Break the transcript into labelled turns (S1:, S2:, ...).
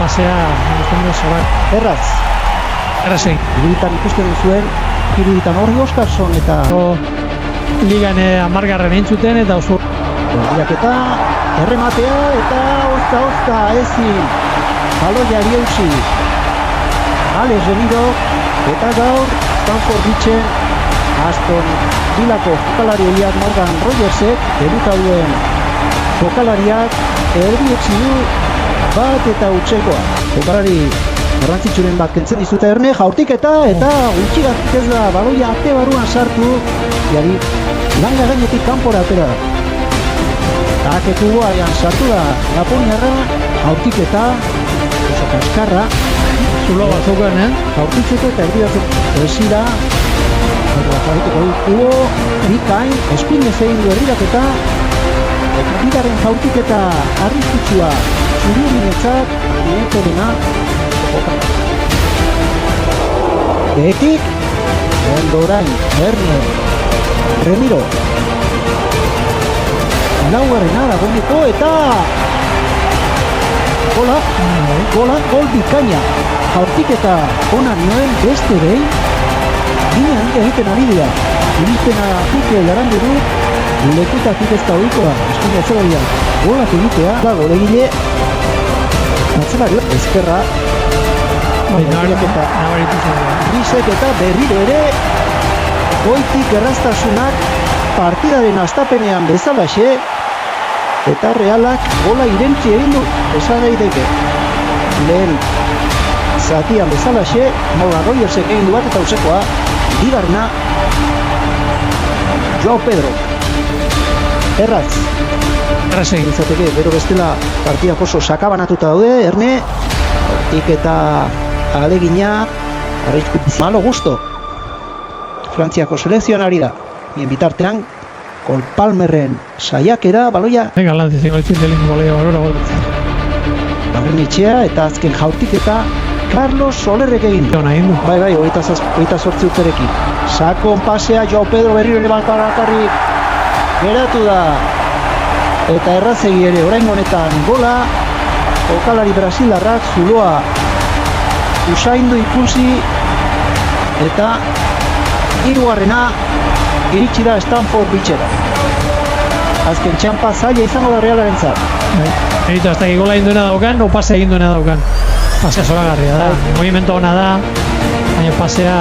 S1: pasea zorak.
S2: Erraz. Iruditan ikusten duzuen, iruditan horri Oskarson eta...
S1: Ligan 10. entzuten eta oso...
S2: Eta errematea eta ozta ezin. Baloiari eutsi. Alex Remiro eta gaur Stanford Beachen Aston Villako jokalari oiak Morgan Rogersek debuta duen jokalariak erdietsi du bat eta utxekoa. Jokalari garrantzitsuren bat kentzen dizute Erne jaurtiketa eta gutxigatik ez da baloia ate barruan sartu jari langa gainetik kanpora atera da. Taketugoarean sartu da Japoniarra jaurtiketa oso kaskarra
S1: zulo bat zauken,
S2: jaurtitzeko eta erdiatzeko esira jarrituko dugu bikain espinez egin du erdiraketa eta bigarren jaurtiketa arriskutsua txuriurinetzat dientorena behetik ondorain Erne Remiro laugarrena dagoeneko eta gol bikaina jaurtiketa ona nioen beste behin ginean egiten ari dira iristena juke jarandu du lekutatik ez da oikoa Espainia Atzeraldian golak egitea da golegile atzelari ezkerra Grisek eta berriro ere goitik erraztasunak partidaren hastapenean bezalaxe eta Realak gola irentzi egin du esan daiteke lehen zatian bezalaxe Morgan Rogersek egin du bat eta usekoa bigarrena Joao Pedro erraz
S1: egin
S2: izateke bero bestela partidak oso sakabanatuta daude Erne hortik eta alegina malo gusto Frantziako selekzioan ari da bien bitartean Cole Palmerren saiakera baloia Barrenetxea eta azken jautiketa Carlos Solerrek egin du. Bai, 28 urterekin. Sakon pasea Joao Pedro berriro ere balkarri geratu da. Eta errazegi ere oraingo honetan gola. Jokalari brasilarrak zuloa usaindu ikusi eta hirugarrena iritsi da Stanford Beachera. Azken txampa zaila izango da Realarentzat.
S1: Eta ez da gola egin duena daukan, o pasea egin duena daukan. Pasea zoragarria da, movimento ona da, baina pasea